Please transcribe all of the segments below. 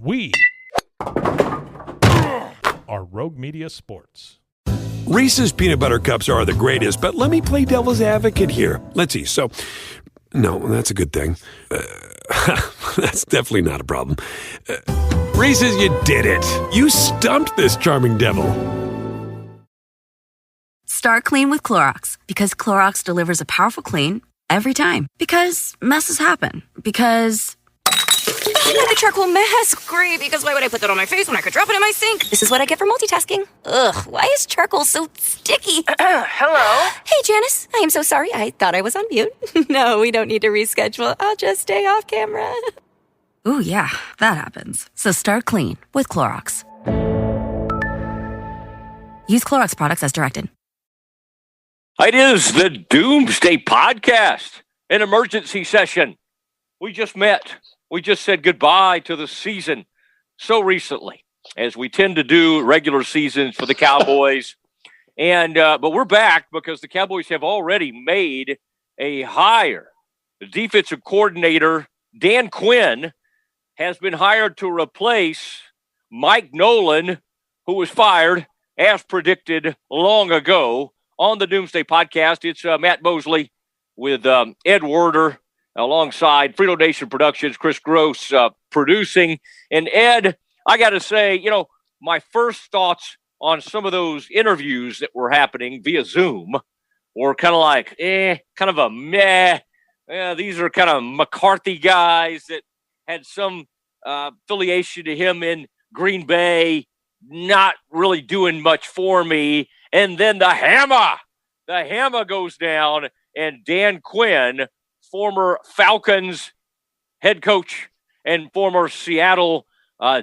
We are Rogue Media Sports. Reese's Peanut Butter Cups are the greatest, but let me play devil's advocate here. Let's see. So, no, that's a good thing. That's definitely not a problem. Reese's, you did it. You stumped this charming devil. Start clean with Clorox, because Clorox delivers a powerful clean every time. Because messes happen. Because... the charcoal mask. Great, because why would I put that on my face when I could drop it in my sink? This is what I get for multitasking. Ugh, why is charcoal so sticky? Hello? Hey, Janice. I am so sorry. I thought I was on mute. No, we don't need to reschedule. I'll just stay off camera. Ooh, yeah, that happens. So start clean with Clorox. Use Clorox products as directed. It is the Doomsday Podcast, an emergency session. We just met. We just said goodbye to the season so recently, as we tend to do regular seasons for the Cowboys. But we're back because the Cowboys have already made a hire. The defensive coordinator, Dan Quinn, has been hired to replace Mike Nolan, who was fired, as predicted long ago. On the Doomsday Podcast, it's Matt Mosley with Ed Werder, alongside Frito Nation Productions, Chris Gross producing. And Ed, I got to say, my first thoughts on some of those interviews that were happening via Zoom were kind of like, kind of a meh. These are kind of McCarthy guys that had some affiliation to him in Green Bay, not really doing much for me. And then the hammer goes down, and Dan Quinn, former Falcons head coach and former Seattle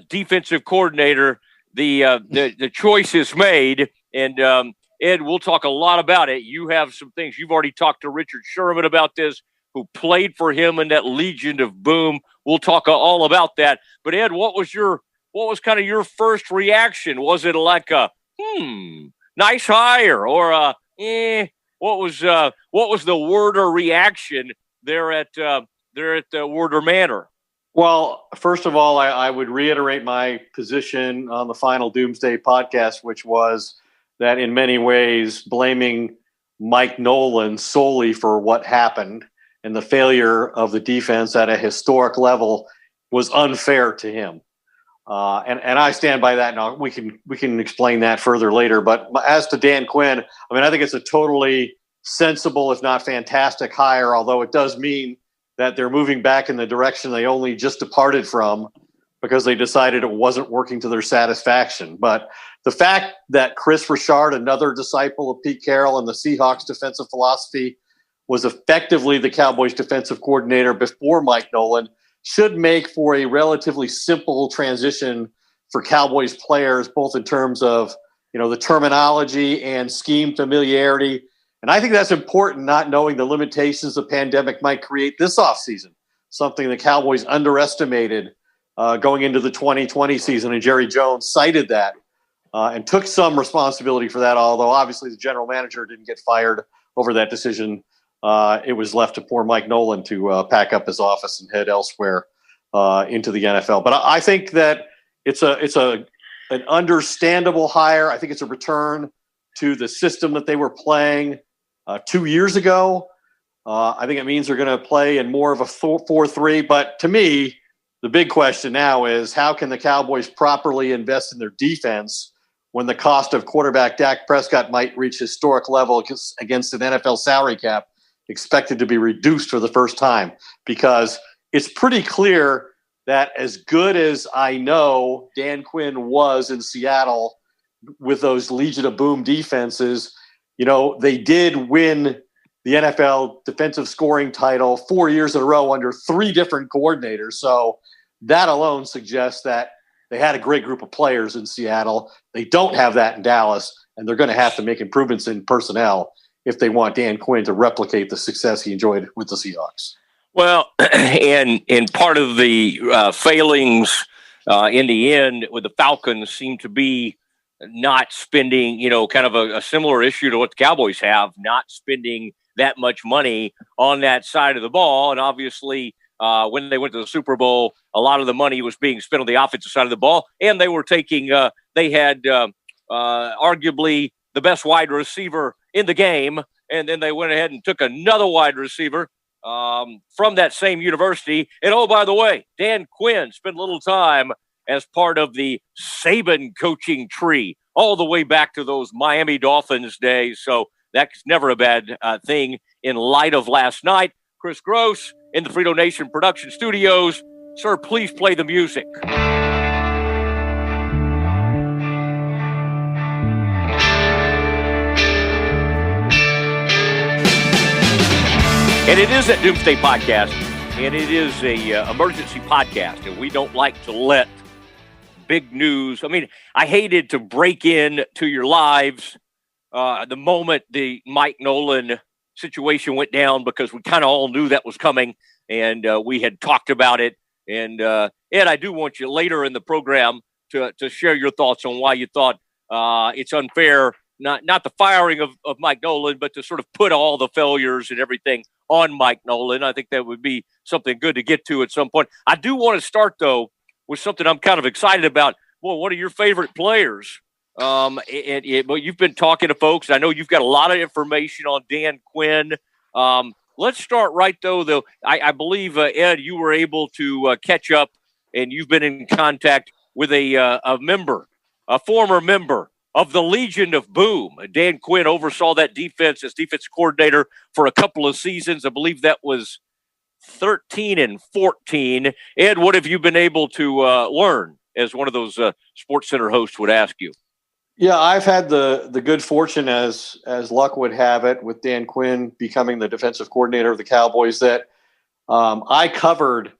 defensive coordinator, the choice is made. And Ed, we'll talk a lot about it. You have some things. You've already talked to Richard Sherman about this, who played for him in that Legion of Boom. We'll talk all about that. But Ed, what was kind of your first reaction? Was it like a nice hire, or what was the Werder reaction there at the Werder Manor? Well, first of all, I would reiterate my position on the final Doomsday Podcast, which was that in many ways blaming Mike Nolan solely for what happened and the failure of the defense at a historic level was unfair to him. And I stand by that. Now we can explain that further later. But as to Dan Quinn, I think it's a totally sensible, if not fantastic, hire. Although it does mean that they're moving back in the direction they only just departed from because they decided it wasn't working to their satisfaction. But the fact that Chris Richard, another disciple of Pete Carroll and the Seahawks defensive philosophy, was effectively the Cowboys defensive coordinator before Mike Nolan, should make for a relatively simple transition for Cowboys players, both in terms of, the terminology and scheme familiarity. And I think that's important, not knowing the limitations the pandemic might create this offseason, something the Cowboys underestimated going into the 2020 season. And Jerry Jones cited that and took some responsibility for that, although obviously the general manager didn't get fired over that decision. It was left to poor Mike Nolan to pack up his office and head elsewhere into the NFL. But I think that it's an understandable hire. I think it's a return to the system that they were playing 2 years ago. I think it means they're going to play in more of a 4-3. But to me, the big question now is, how can the Cowboys properly invest in their defense when the cost of quarterback Dak Prescott might reach historic level against an NFL salary cap expected to be reduced for the first time? Because it's pretty clear that as good as I know Dan Quinn was in Seattle with those Legion of Boom defenses, they did win the NFL defensive scoring title 4 years in a row under three different coordinators. So that alone suggests that they had a great group of players in Seattle. They don't have that in Dallas, and they're going to have to make improvements in personnel if they want Dan Quinn to replicate the success he enjoyed with the Seahawks. Well, and part of the failings in the end with the Falcons seem to be not spending, kind of a similar issue to what the Cowboys have, not spending that much money on that side of the ball. And obviously when they went to the Super Bowl, a lot of the money was being spent on the offensive side of the ball, and they were taking they had arguably the best wide receiver in the game, and then they went ahead and took another wide receiver from that same university. And, oh, by the way, Dan Quinn spent a little time as part of the Saban coaching tree all the way back to those Miami Dolphins days. So that's never a bad thing in light of last night. Chris Gross in the Frito Nation production studios. Sir, please play the music. And it is a Doomsday podcast, and it is a emergency podcast, and we don't like to let big news. I mean, I hated to break in to your lives the moment the Mike Nolan situation went down, because we kind of all knew that was coming, and we had talked about it. And Ed, I do want you later in the program to share your thoughts on why you thought it's unfair, not the firing of Mike Nolan, but to sort of put all the failures and everything on Mike Nolan. I think that would be something good to get to at some point. I do want to start, though, with something I'm kind of excited about. Well, one of your favorite players. But you've been talking to folks. I know you've got a lot of information on Dan Quinn. Let's start right, though. I believe, Ed, you were able to catch up, and you've been in contact with a former member of the Legion of Boom. Dan Quinn oversaw that defense as defense coordinator for a couple of seasons. I believe that was 13 and 14. Ed, what have you been able to learn, as one of those Sports Center hosts would ask you? Yeah, I've had the good fortune, as luck would have it, with Dan Quinn becoming the defensive coordinator of the Cowboys, that I covered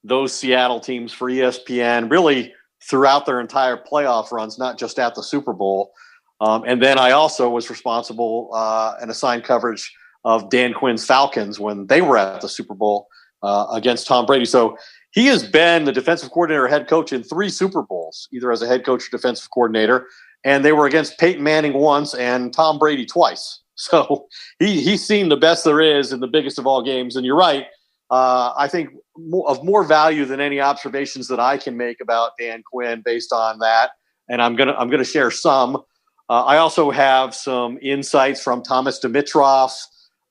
those Seattle teams for ESPN really throughout their entire playoff runs, not just at the Super Bowl. And then I also was responsible and assigned coverage of Dan Quinn's Falcons when they were at the Super Bowl against Tom Brady. So he has been the defensive coordinator or head coach in 3 Super Bowls, either as a head coach or defensive coordinator. And they were against Peyton Manning once and Tom Brady twice. So he's seen the best there is in the biggest of all games. And you're right. I think of more value than any observations that I can make about Dan Quinn based on that. And I'm gonna share some. I also have some insights from Thomas Dimitroff,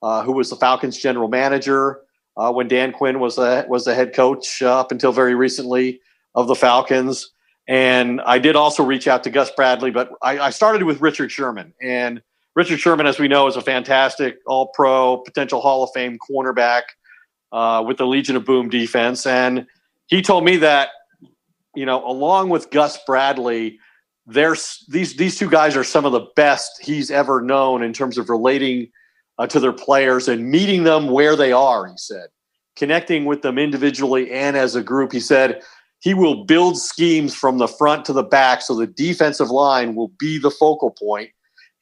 who was the Falcons general manager when Dan Quinn was the head coach up until very recently of the Falcons. And I did also reach out to Gus Bradley, but I started with Richard Sherman. And Richard Sherman, as we know, is a fantastic all-pro, potential Hall of Fame cornerback with the Legion of Boom defense. And he told me that, along with Gus Bradley, these 2 guys are some of the best he's ever known in terms of relating to their players and meeting them where they are, he said, connecting with them individually and as a group. He said he will build schemes from the front to the back so the defensive line will be the focal point.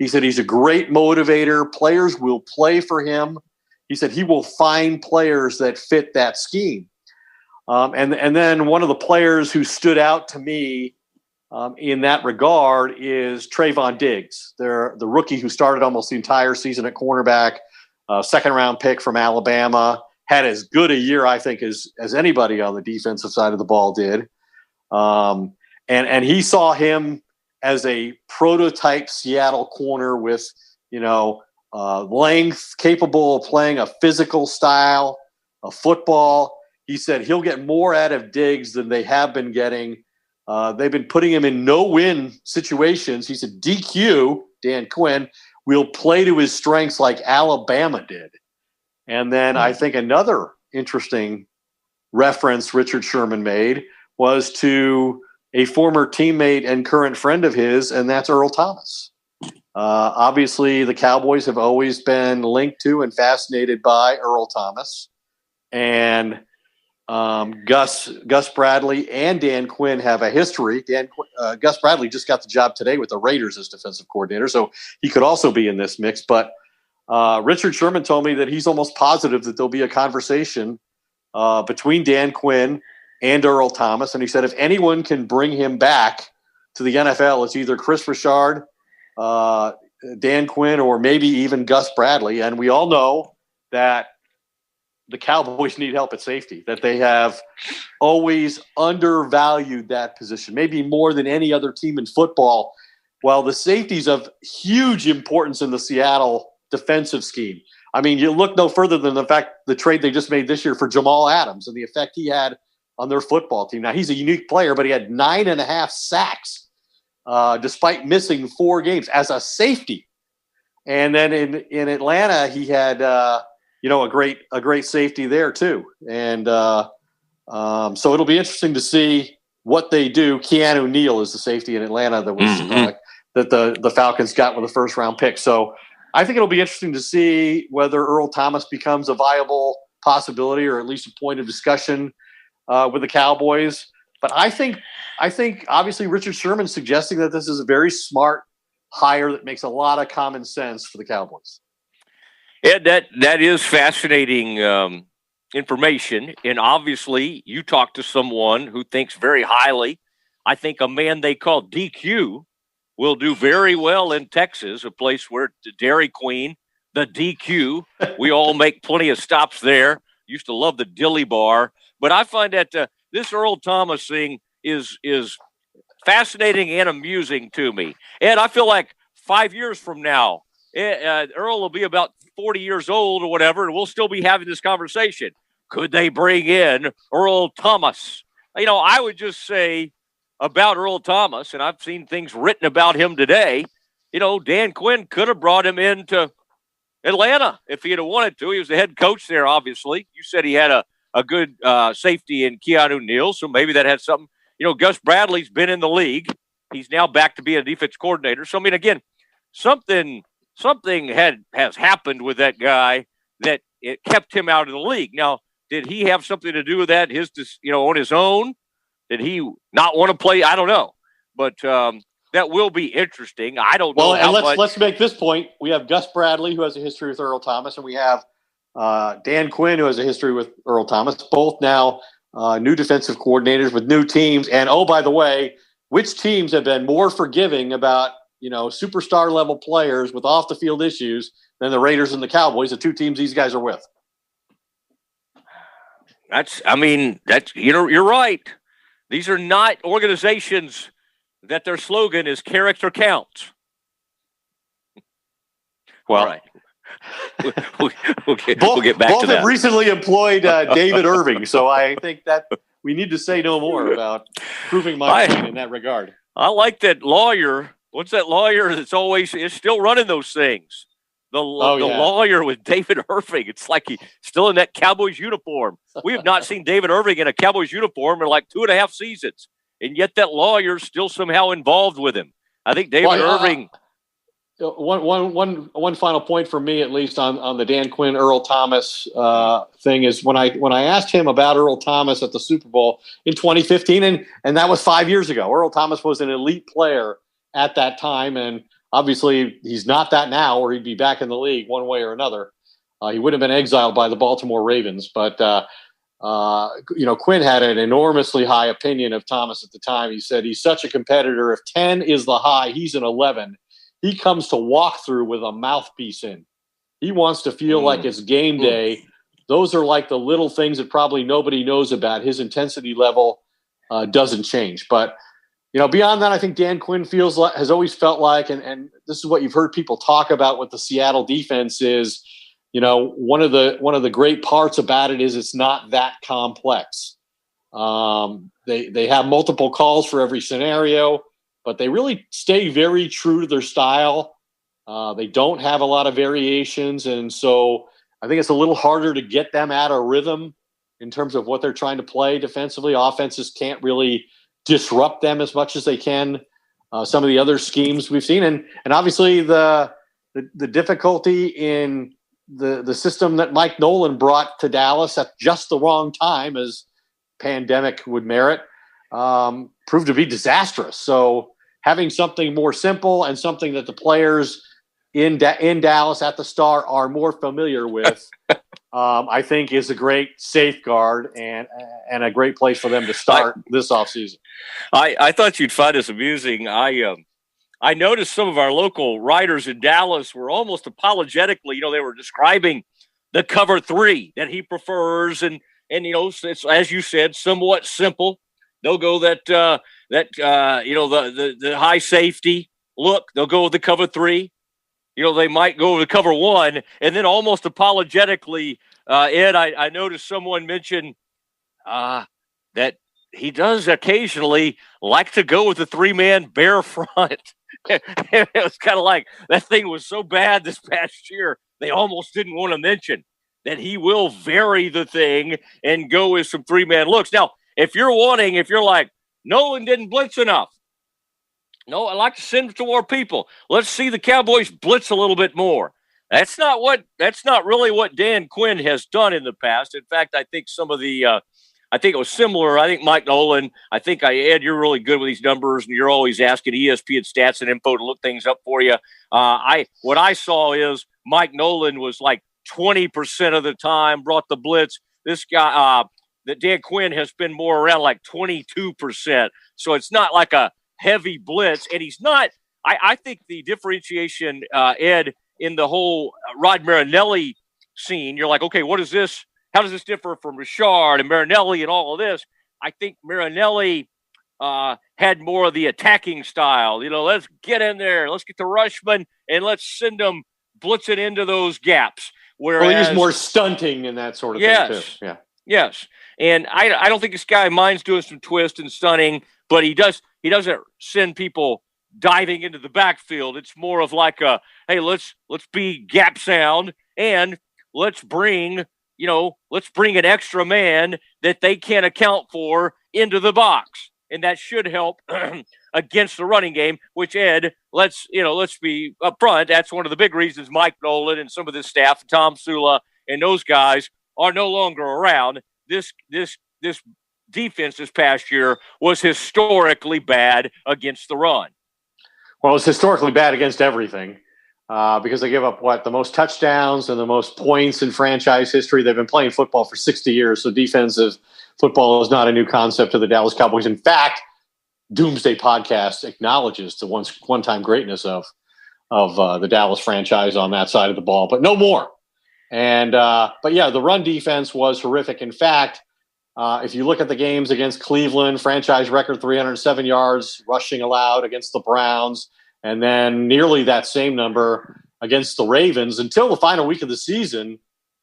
He said he's a great motivator. Players will play for him. He said he will find players that fit that scheme. And then one of the players who stood out to me in that regard is Trayvon Diggs, the rookie who started almost the entire season at cornerback, second-round pick from Alabama, had as good a year, I think, as anybody on the defensive side of the ball did. And he saw him as a prototype Seattle corner with, length, capable of playing a physical style of football. He said he'll get more out of Diggs than they have been getting. They've been putting him in no-win situations. He said DQ, Dan Quinn, will play to his strengths like Alabama did. And then I think another interesting reference Richard Sherman made was to a former teammate and current friend of his, and that's Earl Thomas. Obviously, the Cowboys have always been linked to and fascinated by Earl Thomas. And Gus Bradley and Dan Quinn have a history. Gus Bradley just got the job today with the Raiders as defensive coordinator, so he could also be in this mix. But Richard Sherman told me that he's almost positive that there'll be a conversation between Dan Quinn and Earl Thomas. And he said if anyone can bring him back to the NFL, it's either Chris Richard, Dan Quinn, or maybe even Gus Bradley. And we all know that the Cowboys need help at safety, that they have always undervalued that position, maybe more than any other team in football, while the safety's of huge importance in the Seattle defensive scheme. I mean, you look no further than the trade they just made this year for Jamal Adams and the effect he had on their football team. Now, he's a unique player, but he had 9.5 sacks despite missing 4 games as a safety. And then in Atlanta, he had a great safety there too. And so it'll be interesting to see what they do. Keanu Neal is the safety in Atlanta that was that the Falcons got with a first-round pick. So I think it'll be interesting to see whether Earl Thomas becomes a viable possibility or at least a point of discussion with the Cowboys. But I think obviously Richard Sherman's suggesting that this is a very smart hire that makes a lot of common sense for the Cowboys. Ed, that is fascinating information. And obviously you talk to someone who thinks very highly. I think a man they call DQ will do very well in Texas, a place where the Dairy Queen, the DQ, we all make plenty of stops there. Used to love the Dilly Bar. But I find that this Earl Thomas thing is fascinating and amusing to me. And I feel like 5 years from now, Earl will be about 40 years old or whatever, and we'll still be having this conversation. Could they bring in Earl Thomas? I would just say about Earl Thomas, and I've seen things written about him today, Dan Quinn could have brought him into Atlanta if he had wanted to. He was the head coach there, obviously. You said he had a good safety in Keanu Neal, so maybe that had something. Gus Bradley's been in the league. He's now back to being a defense coordinator. So, I mean, again, something has happened with that guy that it kept him out of the league. Now, did he have something to do with that? On his own? Did he not want to play? I don't know, but that will be interesting. I don't know. Well, and let's make this point. We have Gus Bradley, who has a history with Earl Thomas, and we have Dan Quinn, who has a history with Earl Thomas. Both now new defensive coordinators with new teams. And oh, by the way, which teams have been more forgiving about superstar level players with off the field issues than the Raiders and the Cowboys, the two teams these guys are with? You're right. These are not organizations that their slogan is character counts. Well, all right. We'll get back to that. Both have recently employed David Irving, so I think that we need to say no more about proving my point in that regard. I like that lawyer. What's that lawyer that's is still running those things? The lawyer with David Irving. It's like he's still in that Cowboys uniform. We have not seen David Irving in a Cowboys uniform in like 2.5 seasons, and yet that lawyer's still somehow involved with him. I think David Irving. One final point for me, at least on the Dan Quinn Earl Thomas thing, is when I asked him about Earl Thomas at the Super Bowl in 2015, and that was 5 years ago. Earl Thomas was an elite player at that time, and obviously he's not that now, or he'd be back in the league one way or another. He would have been exiled by the Baltimore Ravens, but Quinn had an enormously high opinion of Thomas at the time. He said he's such a competitor. If 10 is the high, he's an 11. He comes to walk through with a mouthpiece in. He wants to feel like it's game day. Those are like the little things that probably nobody knows about. His intensity level doesn't change. But, beyond that, I think Dan Quinn has always felt like, and this is what you've heard people talk about with the Seattle defense is, one of the great parts about it is it's not that complex. They have multiple calls for every scenario, but they really stay very true to their style. They don't have a lot of variations. And so I think it's a little harder to get them out of rhythm in terms of what they're trying to play defensively. Offenses can't really disrupt them as much as they can some of the other schemes we've seen. And obviously the difficulty in the system that Mike Nolan brought to Dallas at just the wrong time, as pandemic would merit, proved to be disastrous. So having something more simple and something that the players in Dallas at the Star are more familiar with, I think is a great safeguard and a great place for them to start this offseason. I thought you'd find this amusing. I noticed some of our local writers in Dallas were almost apologetically, they were describing the cover three that he prefers, and it's, as you said, somewhat simple. They'll go the high safety look. They'll go with the cover three. They might go with the cover one, and then almost apologetically, Ed, I noticed someone mention that he does occasionally like to go with the three-man bear front. It was kind of like that thing was so bad this past year, they almost didn't want to mention that he will vary the thing and go with some three-man looks. Now, if you're like, Nolan didn't blitz enough. No, I like to send it to more people. Let's see the Cowboys blitz a little bit more. That's not really what Dan Quinn has done in the past. In fact, I think I think it was similar. I think Mike Nolan, Ed, you're really good with these numbers, and you're always asking ESPN stats and info to look things up for you. What I saw is Mike Nolan was like 20% of the time brought the blitz. This guy, that Dan Quinn has been more around like 22%. So it's not like a heavy blitz, and he's not. I think the differentiation, Ed, in the whole Rod Marinelli scene, you're like, okay, what is this? How does this differ from Richard and Marinelli and all of this? I think Marinelli had more of the attacking style. Let's get in there, let's get the rushman, and let's send them blitzing into those gaps. Whereas, he's more stunting and that sort of thing too. Yeah. Yes, and I don't think this guy minds doing some twist and stunning, but he doesn't send people diving into the backfield. It's more of like hey, let's be gap sound, and let's bring an extra man that they can't account for into the box, and that should help against the running game. Which, Ed, let's be upfront. That's one of the big reasons Mike Nolan and some of this staff, Tom Sula and those guys, are no longer around. This defense this past year was historically bad against the run. Well, it's historically bad against everything because they give up the most touchdowns and the most points in franchise history. They've been playing football for 60 years, so defensive football is not a new concept to the Dallas Cowboys. In fact, Doomsday Podcast acknowledges the one-time greatness of the Dallas franchise on that side of the ball, but no more. And but yeah, the run defense was horrific. In fact, if you look at the games against Cleveland, franchise record 307 yards rushing allowed against the Browns, and then nearly that same number against the Ravens until the final week of the season.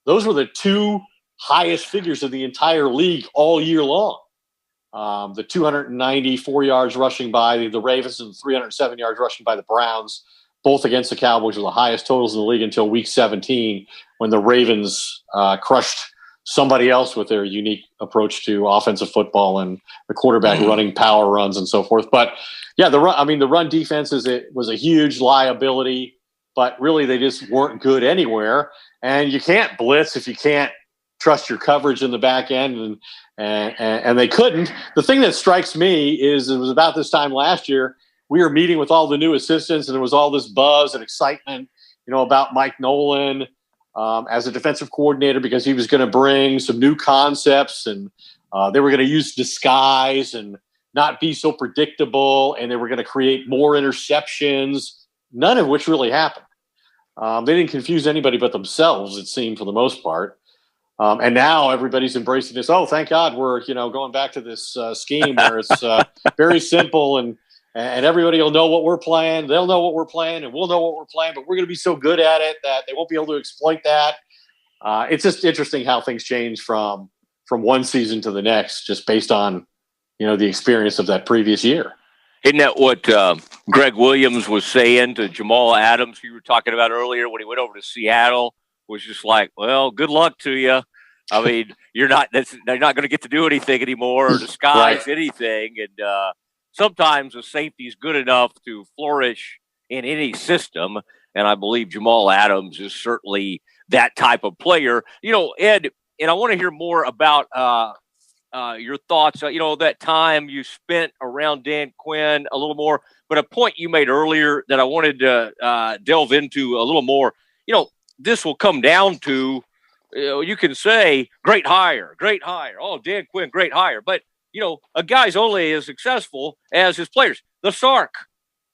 Those were the two highest figures of the entire league all year long. The 294 yards rushing by the Ravens and 307 yards rushing by the Browns, both against the Cowboys, were the highest totals in the league until week 17 when the Ravens crushed somebody else with their unique approach to offensive football and the quarterback running power runs and so forth. But yeah, the run defense was a huge liability, but really they just weren't good anywhere. And you can't blitz if you can't trust your coverage in the back end, and they couldn't. The thing that strikes me is it was about this time last year, we were meeting with all the new assistants, and there was all this buzz and excitement, about Mike Nolan as a defensive coordinator because he was going to bring some new concepts, and they were going to use disguise and not be so predictable, and they were going to create more interceptions, none of which really happened. They didn't confuse anybody but themselves, it seemed, for the most part. And now everybody's embracing this. Oh, thank God we're going back to this scheme where it's very simple, and everybody will know what we're playing. They'll know what we're playing, and we'll know what we're playing. But we're going to be so good at it that they won't be able to exploit that. It's just interesting how things change from one season to the next, just based on the experience of that previous year. Isn't that what Greg Williams was saying to Jamal Adams, you were talking about earlier when he went over to Seattle? Was just like, well, good luck to you. I mean, they're not going to get to do anything anymore or disguise anything. And sometimes a safety is good enough to flourish in any system. And I believe Jamal Adams is certainly that type of player. Ed, and I want to hear more about your thoughts. That time you spent around Dan Quinn a little more, but a point you made earlier that I wanted to delve into a little more. This will come down to, you can say, great hire. Oh, Dan Quinn, great hire. But, a guy's only as successful as his players. The Sark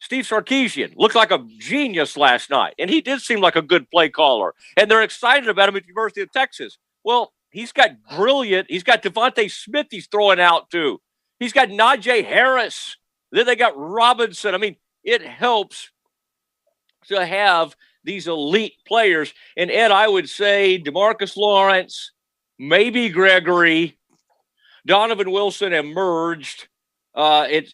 Steve Sarkisian looked like a genius last night, and he did seem like a good play caller. And they're excited about him at the University of Texas. Well, he's got Devontae Smith he's throwing out too. He's got Najee Harris. Then they got Robinson. I mean, it helps to have these elite players. And Ed, I would say DeMarcus Lawrence, maybe Gregory, Donovan Wilson emerged at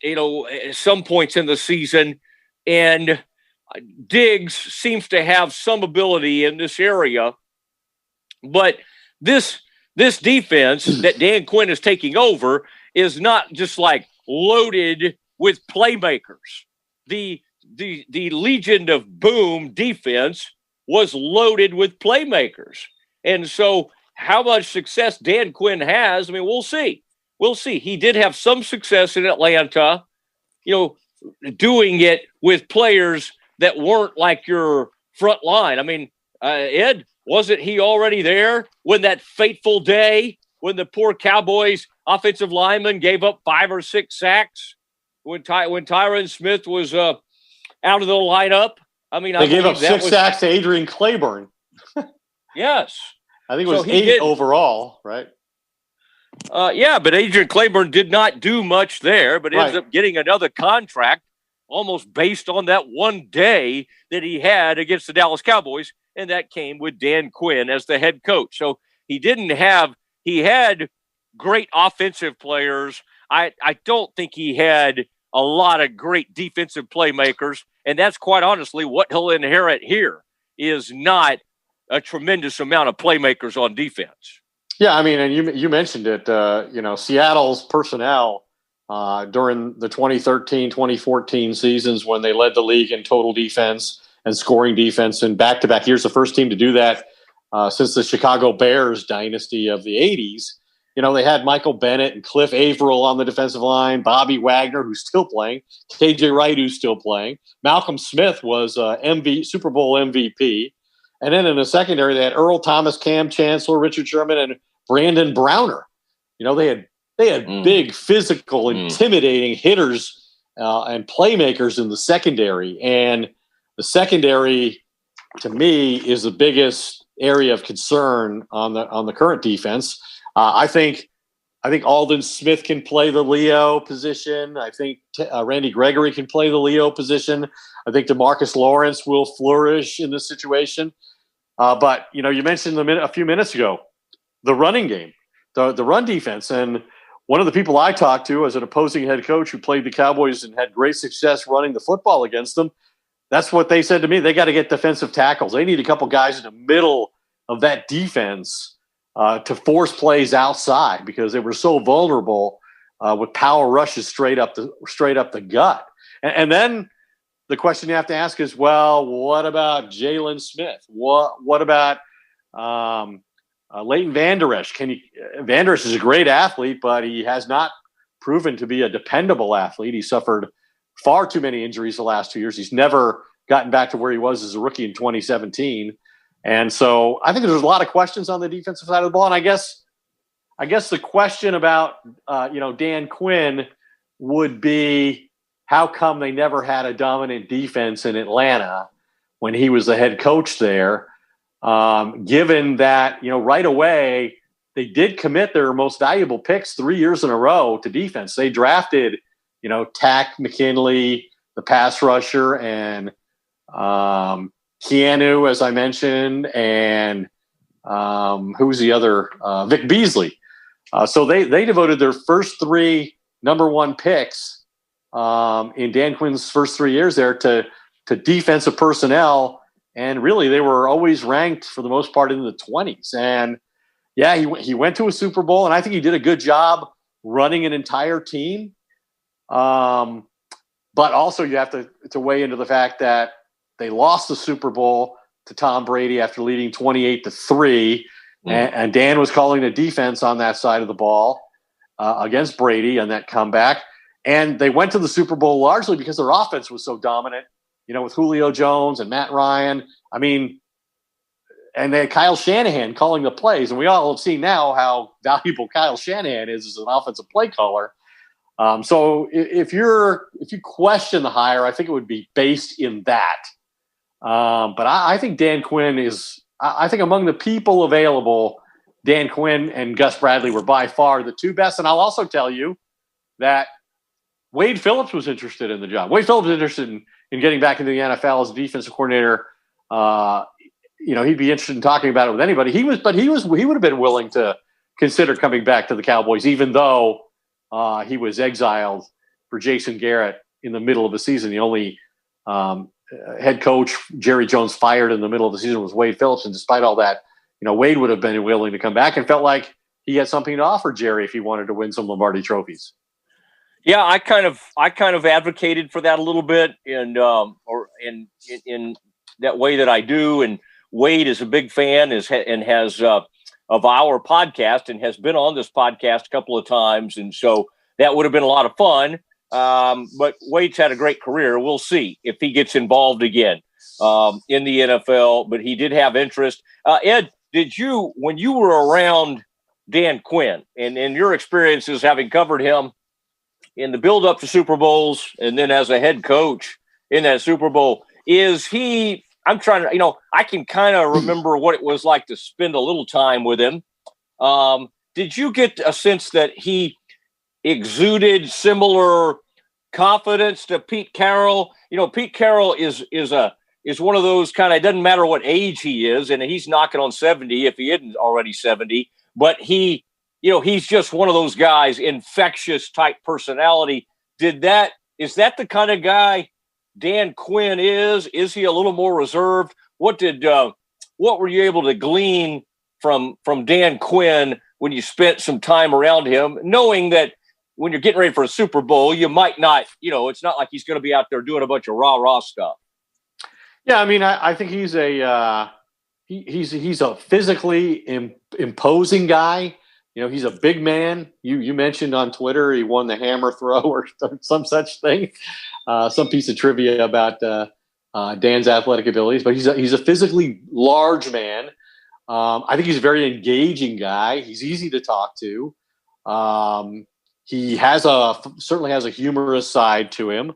some points in the season, and Diggs seems to have some ability in this area. But this defense that Dan Quinn is taking over is not just like loaded with playmakers. The Legion of Boom defense was loaded with playmakers. And so how much success Dan Quinn has, I mean, we'll see. We'll see. He did have some success in Atlanta, doing it with players that weren't like your front line. I mean, Ed, wasn't he already there when that fateful day when the poor Cowboys offensive lineman gave up 5 or 6 sacks when Tyron Smith was out of the lineup? I mean, they gave up 6 sacks to Adrian Claiborne. Yes. I think it was 8 overall, right? Yeah, but Adrian Claiborne did not do much there, but ends up getting another contract almost based on that one day that he had against the Dallas Cowboys, and that came with Dan Quinn as the head coach. So he had great offensive players. I don't think he had a lot of great defensive playmakers, and that's quite honestly what he'll inherit here is not a tremendous amount of playmakers on defense. Yeah, I mean, and you mentioned it, Seattle's personnel during the 2013-2014 seasons when they led the league in total defense and scoring defense in back-to-back years, the first team to do that since the Chicago Bears dynasty of the 80s. They had Michael Bennett and Cliff Averill on the defensive line, Bobby Wagner, who's still playing, KJ Wright, who's still playing. Malcolm Smith was Super Bowl MVP. And then in the secondary, they had Earl Thomas, Cam Chancellor, Richard Sherman, and Brandon Browner. They had big, physical, intimidating hitters and playmakers in the secondary. And the secondary, to me, is the biggest area of concern on the current defense. I think Aldon Smith can play the Leo position. I think Randy Gregory can play the Leo position. I think DeMarcus Lawrence will flourish in this situation. But, you mentioned a few minutes ago, the running game, the run defense. And one of the people I talked to as an opposing head coach who played the Cowboys and had great success running the football against them, that's what they said to me. They got to get defensive tackles. They need a couple guys in the middle of that defense to force plays outside because they were so vulnerable with power rushes straight up the gut. And then the question you have to ask is, well, what about Jalen Smith? What about Leighton Vander Esch? Vander Esch is a great athlete, but he has not proven to be a dependable athlete. He suffered far too many injuries the last 2 years. He's never gotten back to where he was as a rookie in 2017. And so I think there's a lot of questions on the defensive side of the ball. And I guess the question about Dan Quinn would be, how come they never had a dominant defense in Atlanta when he was the head coach there? Given that, right away they did commit their most valuable picks 3 years in a row to defense. They drafted, Tack McKinley, the pass rusher, and Keanu, as I mentioned, and who's the other? Vic Beasley. So they devoted their first 3 number 1 picks in Dan Quinn's first 3 years there to defensive personnel. And really, they were always ranked for the most part in the 20s. And yeah, he went to a Super Bowl, and I think he did a good job running an entire team. But also you have to weigh into the fact that they lost the Super Bowl to Tom Brady after leading 28-3. And Dan was calling the defense on that side of the ball against Brady on that comeback. And they went to the Super Bowl largely because their offense was so dominant, with Julio Jones and Matt Ryan. I mean, and they had Kyle Shanahan calling the plays. And we all have seen now how valuable Kyle Shanahan is as an offensive play caller. So if you question the hire, I think it would be based in that. But I think Dan Quinn is. I think among the people available, Dan Quinn and Gus Bradley were by far the two best. And I'll also tell you that Wade Phillips was interested in the job. Wade Phillips was interested in getting back into the NFL as a defensive coordinator. He'd be interested in talking about it with anybody. He would have been willing to consider coming back to the Cowboys, even though he was exiled for Jason Garrett in the middle of the season. The only head coach Jerry Jones fired in the middle of the season was Wade Phillips, and despite all that, Wade would have been willing to come back and felt like he had something to offer Jerry if he wanted to win some Lombardi trophies. Yeah, I kind of advocated for that a little bit, in that way that I do. And Wade is a big fan, has of our podcast and has been on this podcast a couple of times, and so that would have been a lot of fun. But Wade's had a great career. We'll see if he gets involved again in the NFL. But he did have interest. Ed, when you were around Dan Quinn and in your experiences having covered him in the build-up to Super Bowls and then as a head coach in that Super Bowl, I'm trying to, I can kind of remember what it was like to spend a little time with him. Did you get a sense that he exuded similar confidence to Pete Carroll? Pete Carroll is one of those kind of, it doesn't matter what age he is, and he's knocking on 70 if he isn't already 70, but he's just one of those guys, infectious type personality. Is that the kind of guy Dan Quinn is? Is he a little more reserved? What were you able to glean from Dan Quinn when you spent some time around him, knowing that when you're getting ready for a Super Bowl, you might not, it's not like he's going to be out there doing a bunch of rah-rah stuff. Yeah, I mean, I think he's a physically imposing guy. He's a big man. You mentioned on Twitter he won the hammer throw or some such thing, some piece of trivia about Dan's athletic abilities. But he's a physically large man. I think he's a very engaging guy. He's easy to talk to. He certainly has a humorous side to him.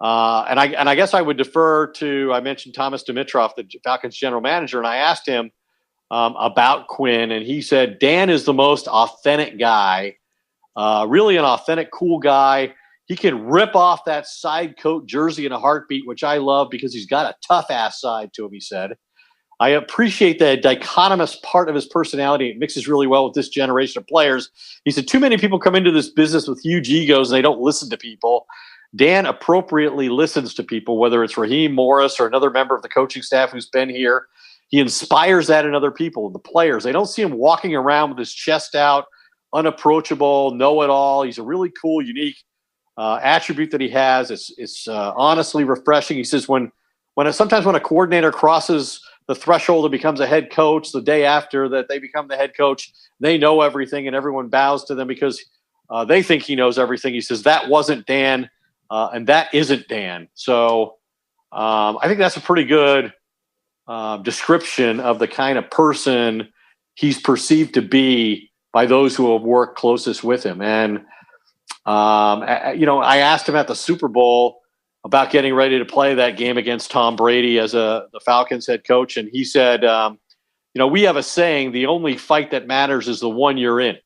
And I guess I would defer to, I mentioned Thomas Dimitroff, the Falcons general manager, and I asked him about Quinn, and he said Dan is the most authentic guy, really an authentic, cool guy. He can rip off that side coat jersey in a heartbeat, which I love because he's got a tough-ass side to him, he said. I appreciate the dichotomous part of his personality. It mixes really well with this generation of players. He said, too many people come into this business with huge egos and they don't listen to people. Dan appropriately listens to people, whether it's Raheem Morris or another member of the coaching staff who's been here. He inspires that in other people, the players. They don't see him walking around with his chest out, unapproachable, know-it-all. He's a really cool, unique attribute that he has. It's honestly refreshing. He says sometimes when a coordinator crosses the threshold and becomes a head coach, the day after that they become the head coach, they know everything and everyone bows to them because they think he knows everything. He says that wasn't Dan, and that isn't Dan. So I think that's a pretty good description of the kind of person he's perceived to be by those who have worked closest with him. And, I asked him at the Super Bowl about getting ready to play that game against Tom Brady as the Falcons head coach. And he said, we have a saying, the only fight that matters is the one you're in.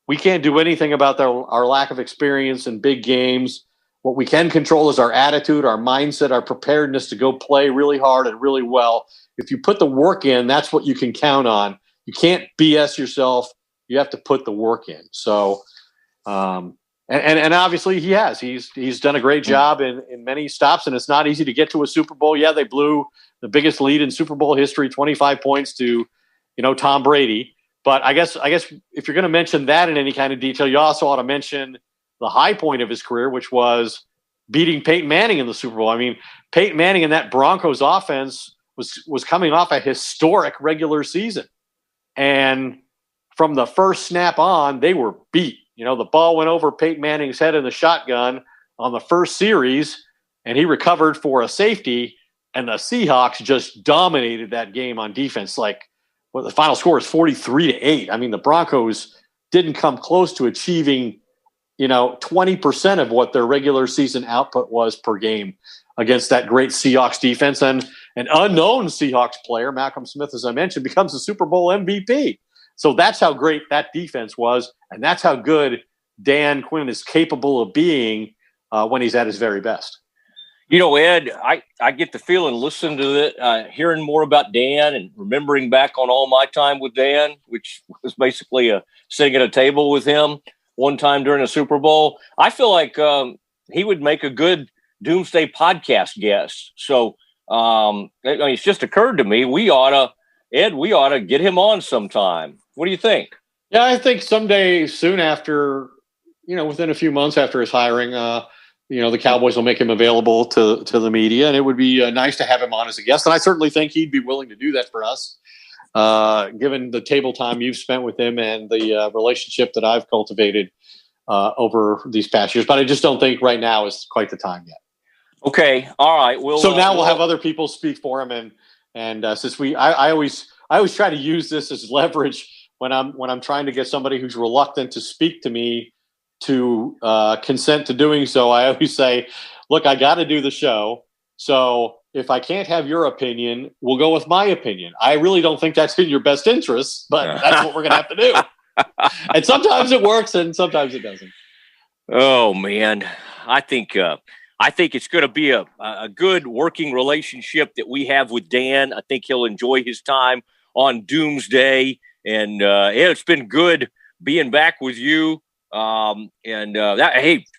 We can't do anything about our lack of experience in big games. What we can control is our attitude, our mindset, our preparedness to go play really hard and really well. If you put the work in, that's what you can count on. You can't BS yourself. You have to put the work in. So, and obviously he has. He's done a great job in many stops, and it's not easy to get to a Super Bowl. Yeah, they blew the biggest lead in Super Bowl history, 25 points to, Tom Brady. But I guess if you're going to mention that in any kind of detail, you also ought to mention the high point of his career, which was beating Peyton Manning in the Super Bowl. I mean, Peyton Manning and that Broncos offense was coming off a historic regular season. And from the first snap on, they were beat. The ball went over Peyton Manning's head in the shotgun on the first series, and he recovered for a safety, and the Seahawks just dominated that game on defense. The final score is 43-8. I mean, the Broncos didn't come close to achieving 20% of what their regular season output was per game against that great Seahawks defense. And an unknown Seahawks player, Malcolm Smith, as I mentioned, becomes a Super Bowl MVP. So that's how great that defense was, and that's how good Dan Quinn is capable of being when he's at his very best. Ed, I get the feeling, listening to it, hearing more about Dan and remembering back on all my time with Dan, which was basically sitting at a table with him one time during a Super Bowl. I feel like he would make a good Doomsday podcast guest. So it's just occurred to me, we ought to get him on sometime. What do you think? Yeah, I think someday soon after, within a few months after his hiring, the Cowboys will make him available to the media, and it would be nice to have him on as a guest. And I certainly think he'd be willing to do that for us, given the table time you've spent with him and the relationship that I've cultivated over these past years. But I just don't think right now is quite the time yet. Okay, all right. So now we'll have other people speak for him, and since I always try to use this as leverage when I'm trying to get somebody who's reluctant to speak to me to consent to doing so. I always say, look, I got to do the show. So if I can't have your opinion, we'll go with my opinion. I really don't think that's in your best interest, but that's what we're going to have to do. And sometimes it works and sometimes it doesn't. Oh, man. I think it's going to be a good working relationship that we have with Dan. I think he'll enjoy his time on Doomsday. And it's been good being back with you.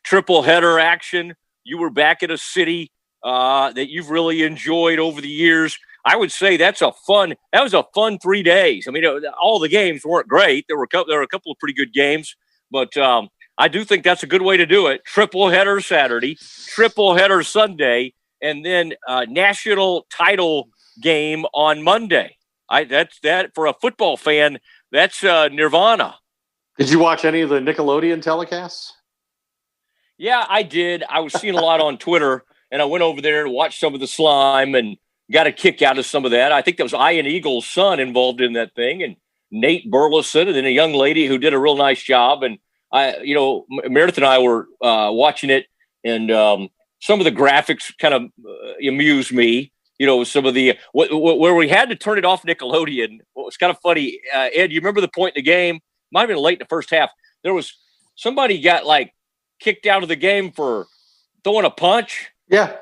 Triple header action. You were back in a city that you've really enjoyed over the years. I would say that was a fun 3 days. I mean, all the games weren't great. There were a couple of pretty good games, but I do think that's a good way to do it. Triple header Saturday, triple header Sunday, and then national title game on Monday. That's for a football fan. That's nirvana. Did you watch any of the Nickelodeon telecasts? Yeah, I did. I was seeing a lot on Twitter, and I went over there to watch some of the slime and got a kick out of some of that. I think that was Ian Eagle's son involved in that thing, and Nate Burleson, and then a young lady who did a real nice job. And Meredith and I were watching it, and some of the graphics kind of amused me. Some of the where we had to turn it off Nickelodeon. What was kind of funny, Ed, you remember the point in the game? Might have been late in the first half. There was somebody got kicked out of the game for throwing a punch. Yeah.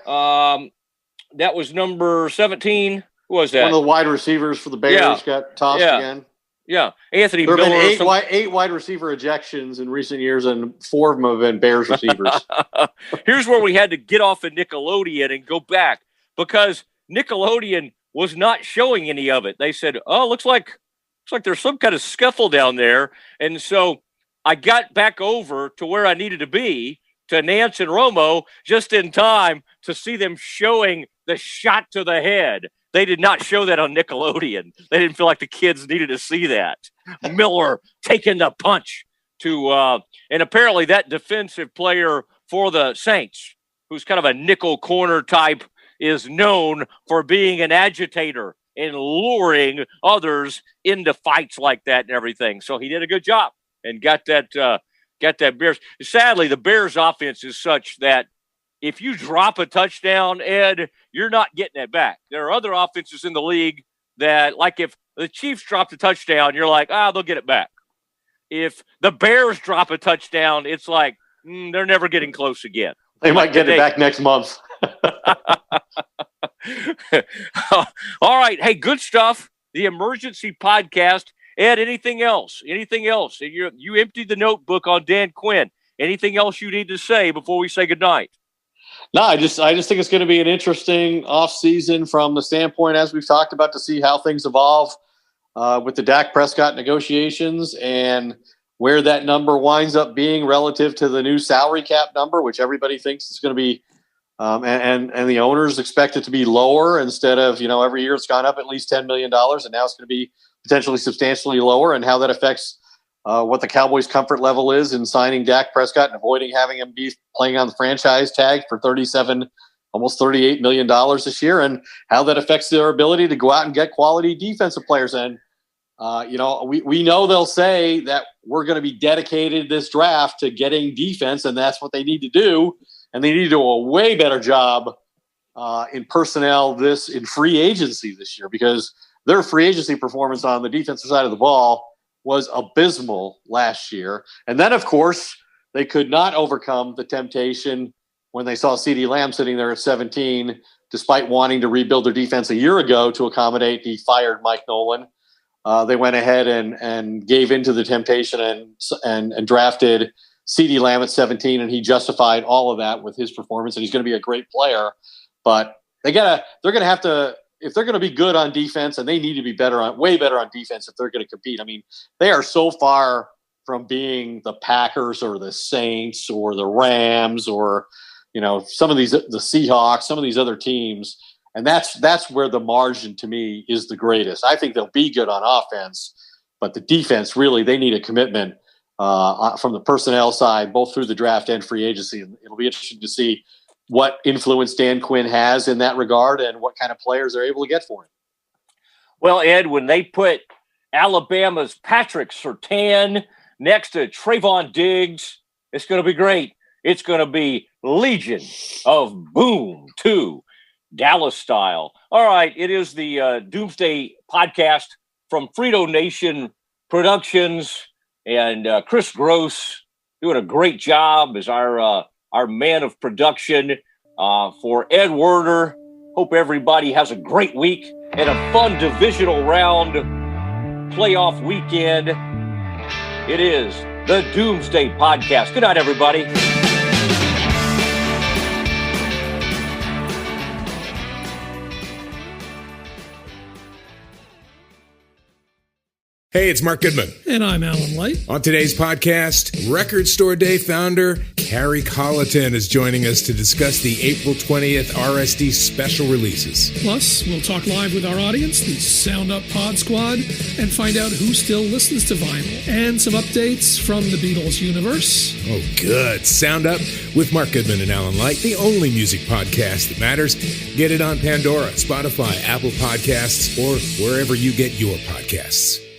That was number 17. Who was that? One of the wide receivers for the Bears got tossed again. Yeah. Anthony Miller. There have been 8 wide receiver ejections in recent years, and 4 of them have been Bears receivers. Here's where we had to get off of Nickelodeon and go back, because Nickelodeon was not showing any of it. They said, oh, looks like there's some kind of scuffle down there. And so I got back over to where I needed to be, to Nance and Romo, just in time to see them showing the shot to the head. They did not show that on Nickelodeon. They didn't feel like the kids needed to see that. Miller taking the punch and apparently that defensive player for the Saints, who's kind of a nickel corner type, is known for being an agitator and luring others into fights like that and everything. So he did a good job and got that Bears. Sadly, the Bears offense is such that if you drop a touchdown, Ed, you're not getting it back. There are other offenses in the league that, if the Chiefs dropped a touchdown, you're like, they'll get it back. If the Bears drop a touchdown, it's like, they're never getting close again. They might get it back next month. All right. Hey, good stuff. The Emergency Podcast. Ed, anything else? You emptied the notebook on Dan Quinn. Anything else you need to say before we say goodnight? No, I just think it's going to be an interesting offseason from the standpoint, as we've talked about, to see how things evolve with the Dak Prescott negotiations and where that number winds up being relative to the new salary cap number, which everybody thinks is going to be and the owners expect it to be lower instead of, every year it's gone up at least $10 million, and now it's going to be potentially substantially lower, and how that affects what the Cowboys' comfort level is in signing Dak Prescott and avoiding having him be playing on the franchise tag for almost $38 million this year, and how that affects their ability to go out and get quality defensive players. And We know they'll say that we're going to be dedicated this draft to getting defense, and that's what they need to do. And they need to do a way better job in personnel in free agency this year, because their free agency performance on the defensive side of the ball was abysmal last year. And then, of course, they could not overcome the temptation when they saw CeeDee Lamb sitting there at 17, despite wanting to rebuild their defense a year ago to accommodate the fired Mike Nolan. They went ahead and gave into the temptation and drafted CeeDee Lamb at 17, and he justified all of that with his performance, and he's going to be a great player. But they're going to have to, if they're going to be good on defense, and they need to be way better on defense if they're going to compete. I mean, they are so far from being the Packers or the Saints or the Rams or, some of the Seahawks, some of these other teams. And that's where the margin to me is the greatest. I think they'll be good on offense, but the defense, really, they need a commitment from the personnel side, both through the draft and free agency. And it'll be interesting to see what influence Dan Quinn has in that regard and what kind of players they're able to get for him. Well, Ed, when they put Alabama's Patrick Surtain next to Trayvon Diggs, it's going to be great. It's going to be Legion of Boom 2, Dallas style. All right, it is the Doomsday podcast from Frito Nation Productions, and Chris Gross doing a great job as our man of production for Ed Werder. Hope everybody has a great week and a fun divisional round playoff weekend. It is the Doomsday Podcast. Good night, everybody. Hey, it's Mark Goodman. And I'm Alan Light. On today's podcast, Record Store Day founder Carrie Colleton is joining us to discuss the April 20th RSD special releases. Plus, we'll talk live with our audience, the Sound Up Pod Squad, and find out who still listens to vinyl. And some updates from the Beatles universe. Oh, good. Sound Up with Mark Goodman and Alan Light, the only music podcast that matters. Get it on Pandora, Spotify, Apple Podcasts, or wherever you get your podcasts.